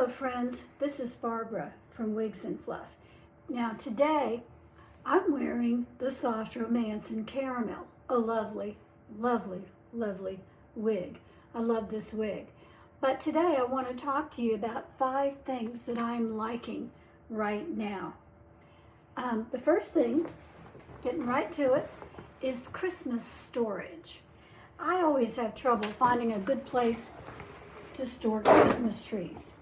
Hello friends, this is Barbara from Wigs and Fluff. Now today I'm wearing the Soft Romance in Caramel, a lovely, lovely, lovely wig. I love this wig. But today I want to talk to you about 5 things that I'm liking right now. The first thing, getting right to it, is Christmas storage. I always have trouble finding a good place to store Christmas trees.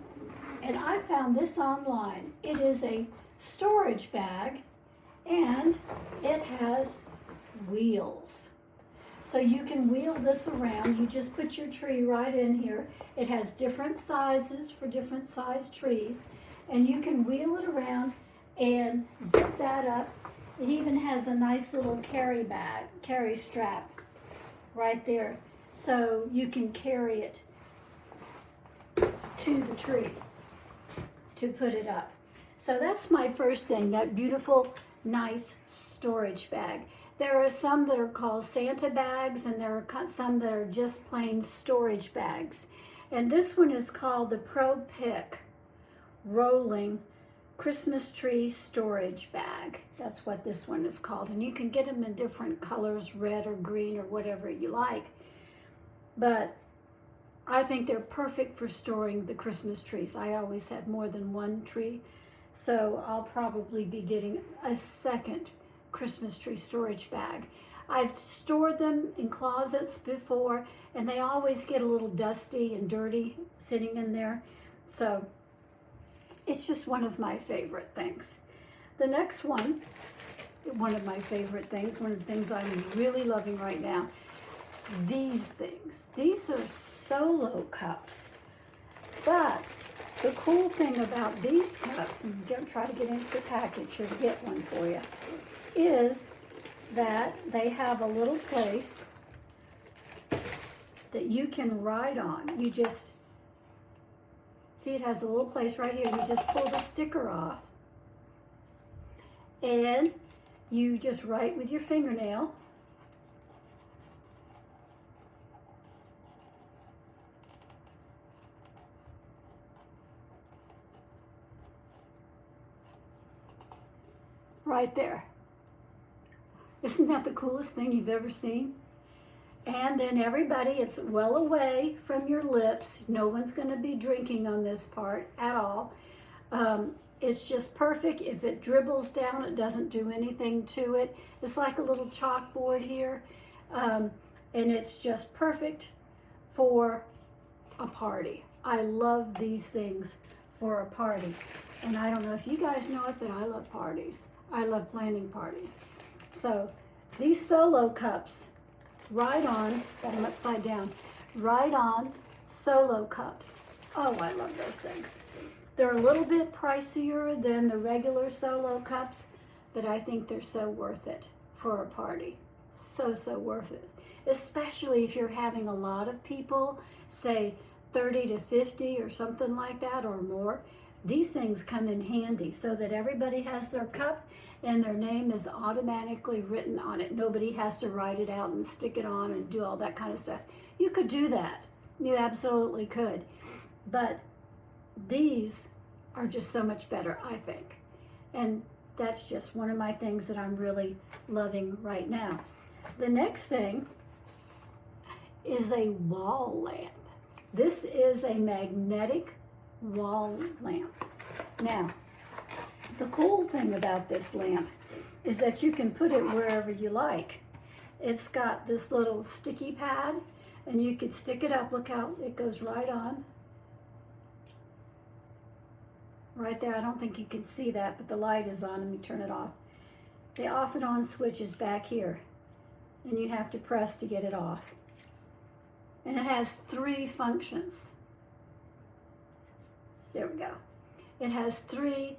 And I found this online. It is a storage bag and it has wheels. So you can wheel this around. You just put your tree right in here. It has different sizes for different size trees. And you can wheel it around and zip that up. It even has a nice little carry strap right there. So you can carry it to the tree to put it up. So that's my first thing, that beautiful, nice storage bag. There are some that are called Santa bags, and there are some that are just plain storage bags. And this one is called the ProPik Rolling Christmas Tree Storage Bag. That's what this one is called. And you can get them in different colors, red or green or whatever you like. But I think they're perfect for storing the Christmas trees. I always have more than one tree, so I'll probably be getting a second Christmas tree storage bag. I've stored them in closets before, and they always get a little dusty and dirty sitting in there, so it's just one of my favorite things. The next one of my favorite things, one of the things I'm really loving right now, these things. These are solo cups. But the cool thing about these cups, and I'm going to try to get into the package here to get one for you, is that they have a little place that you can write on. You just, see, it has a little place right here. You just pull the sticker off and you just write with your fingernail. Right there. Isn't that the coolest thing you've ever seen? And then everybody, it's well away from your lips. No one's going to be drinking on this part at all. It's just perfect. If it dribbles down, it doesn't do anything to it. It's like a little chalkboard here. And it's just perfect for a party. I love these things for a party. And I don't know if you guys know it, but I love parties. I love planning parties. So these solo cups, right on, got them upside down, right on solo cups. Oh, I love those things. They're a little bit pricier than the regular solo cups, but I think they're so worth it for a party. So, so worth it. Especially if you're having a lot of people, say 30 to 50 or something like that or more. These things come in handy so that everybody has their cup and their name is automatically written on it. Nobody has to write it out and stick it on and do all that kind of stuff. You could do that. You absolutely could. But these are just so much better, I think. And that's just one of my things that I'm really loving right now. The next thing is a wall lamp. This is a magnetic wall lamp. Now, the cool thing about this lamp is that you can put it wherever you like. It's got this little sticky pad and you could stick it up. Look how it goes right on. Right there. I don't think you can see that, but the light is on. Let me turn it off. The off and on switch is back here and you have to press to get it off. And it has 3 functions. There we go. It has 3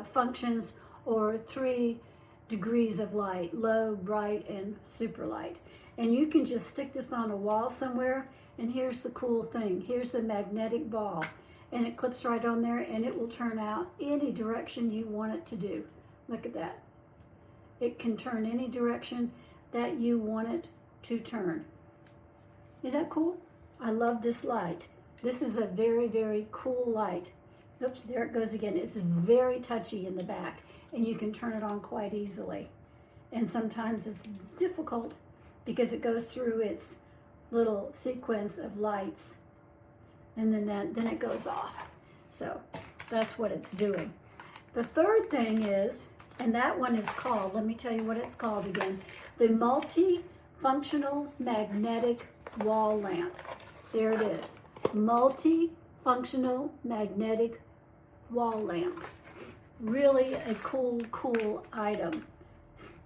functions or 3 degrees of light, low, bright, and super light. And you can just stick this on a wall somewhere, and here's the cool thing. Here's the magnetic ball, and it clips right on there, and it will turn out any direction you want it to do. Look at that. It can turn any direction that you want it to turn. Isn't that cool? I love this light. This is a very, very cool light. Oops, there it goes again. It's very touchy in the back, and you can turn it on quite easily. And sometimes it's difficult because it goes through its little sequence of lights, and then it goes off. So that's what it's doing. The third thing is, and that one is called, let me tell you what it's called again, the Multifunctional Magnetic Wall Lamp. There it is. Multifunctional Magnetic Wall Lamp. Really a cool item.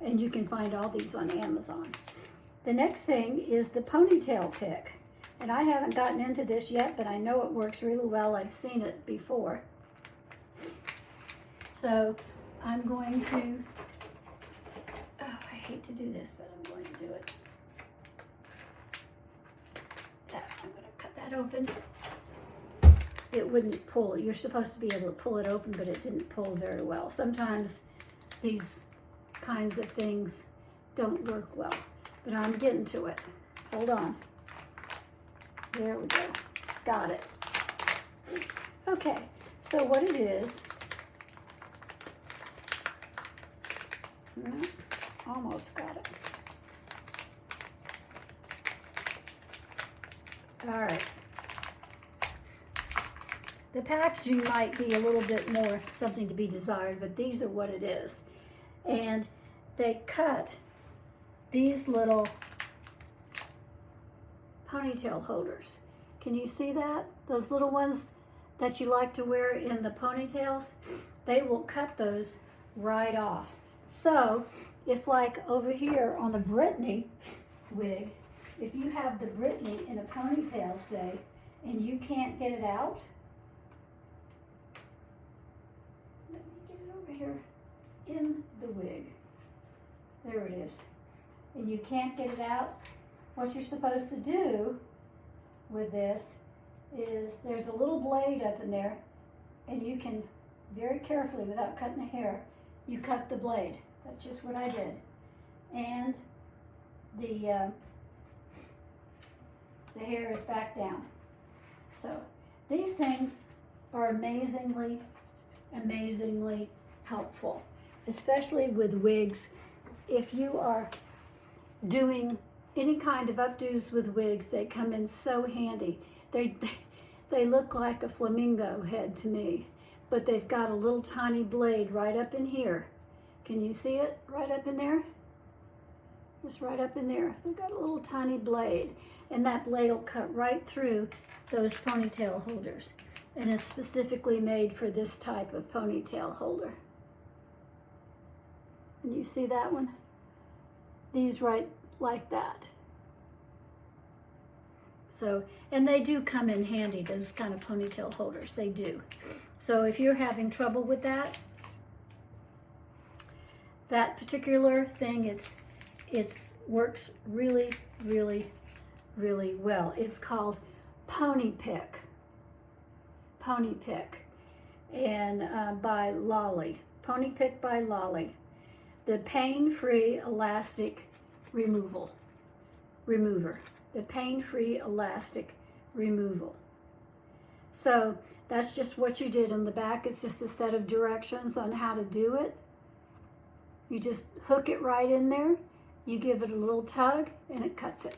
And you can find all these on Amazon. The next thing is the ponytail pick. And I haven't gotten into this yet, but I know it works really well. I've seen it before. So I'm going to, oh, I hate to do this, but I'm going to do it. I'm going to cut that open. It wouldn't pull. You're supposed to be able to pull it open, but it didn't pull very well. Sometimes these kinds of things don't work well, but I'm getting to it. Hold on. There we go. Got it. Okay, so what it is, almost got it. All right. The packaging might be a little bit more something to be desired, but these are what it is. And they cut these little ponytail holders. Can you see that? Those little ones that you like to wear in the ponytails, they will cut those right off. So if like over here on the Brittany wig, if you have the Brittany in a ponytail, say, and you can't get it out, let me get it over here in the wig. There it is. And you can't get it out, what you're supposed to do with this is there's a little blade up in there, and you can very carefully, without cutting the hair, you cut the blade. That's just what I did. And the hair is back down. So these things are amazingly helpful, especially with wigs. If you are doing any kind of updos with wigs, they come in so handy. They look like a flamingo head to me, but they've got a little tiny blade right up in here. Can you see it right up in there? Just right up in there. They've got a little tiny blade, and that blade will cut right through those ponytail holders. And it's specifically made for this type of ponytail holder. And you see that one? These right like that. So, and they do come in handy, those kind of ponytail holders, they do. So if you're having trouble with that particular thing, it works really well. It's called ProPik. And by Lolly. ProPik by Lolly. The pain-free elastic remover. The pain-free elastic removal. So that's just what you did on the back. It's just a set of directions on how to do it. You just hook it right in there. You give it a little tug and it cuts it.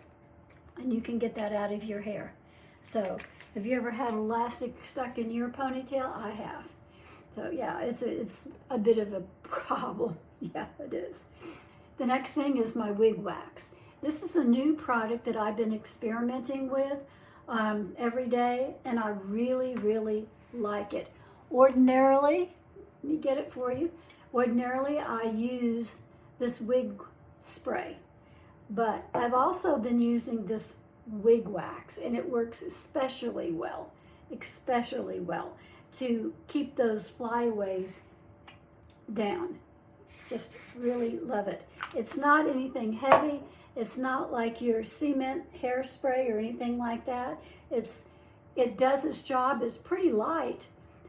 And you can get that out of your hair. So have you ever had elastic stuck in your ponytail? I have. So yeah, it's a bit of a problem. Yeah, it is. The next thing is my Wig Wax. This is a new product that I've been experimenting with every day, and I really like it. Ordinarily, let me get it for you. Ordinarily, I use this wig spray, but I've also been using this Wig Wax, and it works especially well to keep those flyaways down. Just really love it. It's not anything heavy. It's not like your cement hairspray or anything like that. It does its job. It's pretty light,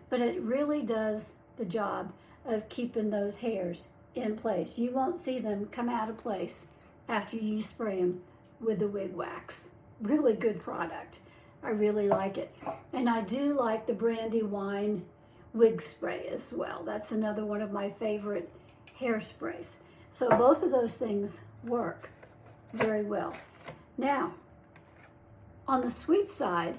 but it really does the job of keeping those hairs in place. You won't see them come out of place after you spray them with the Wig Wax. Really good product. I really like it. And I do like the brandy wine wig spray as well. That's another one of my favorite hairsprays. So both of those things work very well. Now, on the sweet side,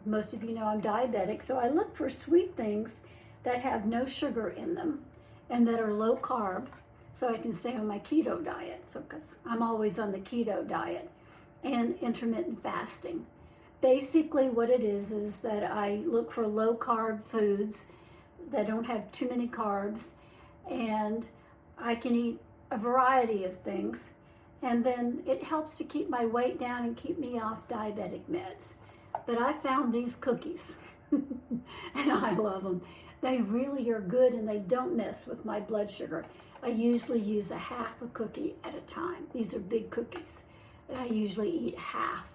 most of you know I'm diabetic, so I look for sweet things that have no sugar in them and that are low carb, so I can stay on my keto diet. So, because I'm always on the keto diet, and intermittent fasting. Basically what it is that I look for low carb foods that don't have too many carbs, and I can eat a variety of things, and then it helps to keep my weight down and keep me off diabetic meds. But I found these cookies and I love them. They really are good and they don't mess with my blood sugar. I usually use a half a cookie at a time. These are big cookies, and I usually eat half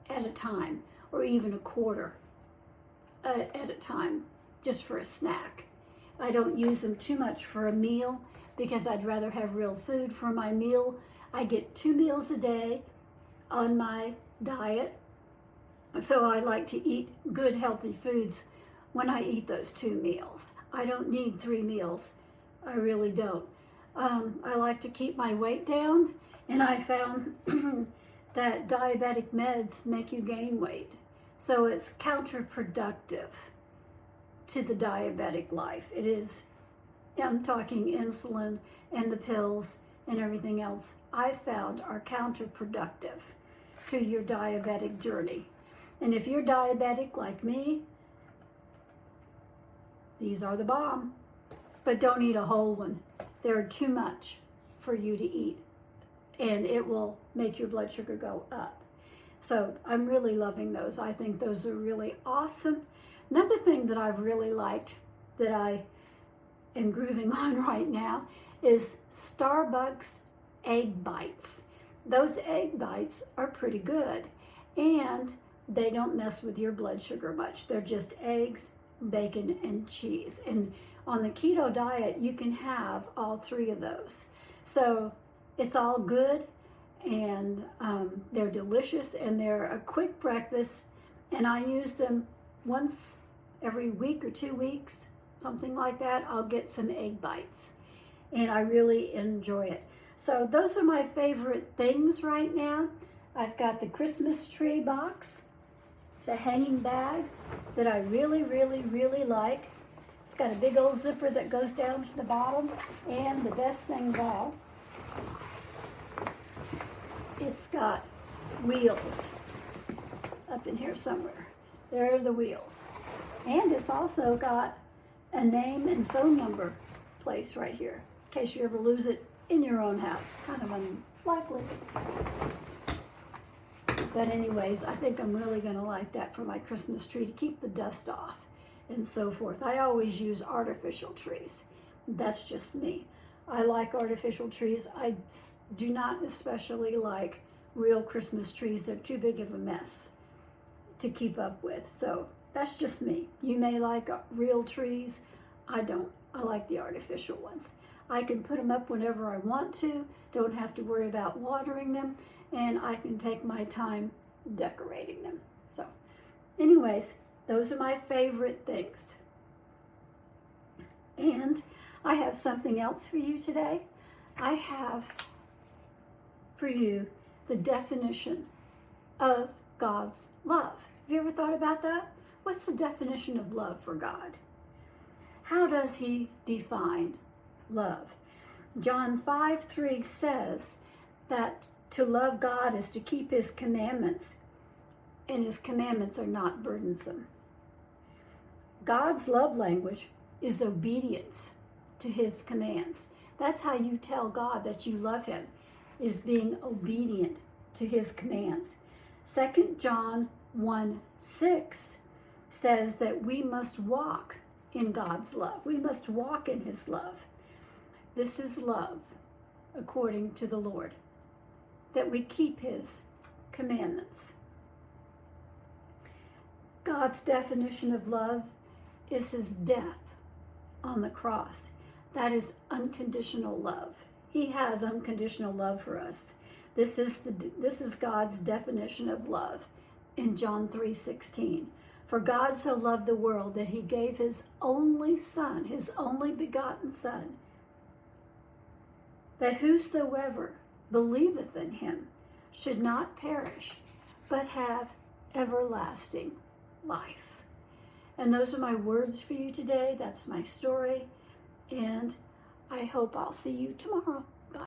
at a time, or even a quarter at a time, just for a snack. I don't use them too much for a meal because I'd rather have real food for my meal. I get 2 meals a day on my diet, so I like to eat good healthy foods when I eat those 2 meals. I don't need 3 meals. I really don't. I like to keep my weight down, and I found that diabetic meds make you gain weight. So it's counterproductive to the diabetic life. It is, I'm talking insulin and the pills and everything else I found are counterproductive to your diabetic journey. And if you're diabetic like me, these are the bomb. But don't eat a whole one. They're too much for you to eat, and it will make your blood sugar go up. So I'm really loving those. I think those are really awesome. Another thing that I've really liked that I am grooving on right now is Starbucks egg bites. Those egg bites are pretty good, and they don't mess with your blood sugar much. They're just eggs, bacon, and cheese. And on the keto diet, you can have all 3 of those. So it's all good, and they're delicious, and they're a quick breakfast, and I use them once every week or 2 weeks, something like that. I'll get some egg bites, and I really enjoy it. So those are my favorite things right now. I've got the Christmas tree box, the hanging bag that I really, really, really like. It's got a big old zipper that goes down to the bottom, and the best thing of all, it's got wheels up in here somewhere. There are the wheels. And it's also got a name and phone number place right here, in case you ever lose it in your own house. Kind of unlikely. But anyways, I think I'm really going to like that for my Christmas tree to keep the dust off and so forth. I always use artificial trees. That's just me. I like artificial trees. I do not especially like real Christmas trees. They're too big of a mess to keep up with. So that's just me. You may like real trees. I don't. I like the artificial ones. I can put them up whenever I want to, don't have to worry about watering them, and I can take my time decorating them. So anyways, those are my favorite things. And I have something else for you today. I have for you the definition of God's love. Have you ever thought about that? What's the definition of love for God? How does he define love? John 5:3 says that to love God is to keep his commandments, and his commandments are not burdensome. God's love language is obedience to his commands. That's how you tell God that you love him, is being obedient to his commands. 2 John 1:6 says that we must walk in God's love. We must walk in his love. This is love according to the Lord, that we keep his commandments. God's definition of love is his death on the cross. That is unconditional love. He has unconditional love for us. This is God's definition of love, in John 3:16. For God so loved the world that he gave his only Son, his only begotten Son, that whosoever believeth in him should not perish, but have everlasting life. And those are my words for you today. That's my story. And I hope I'll see you tomorrow.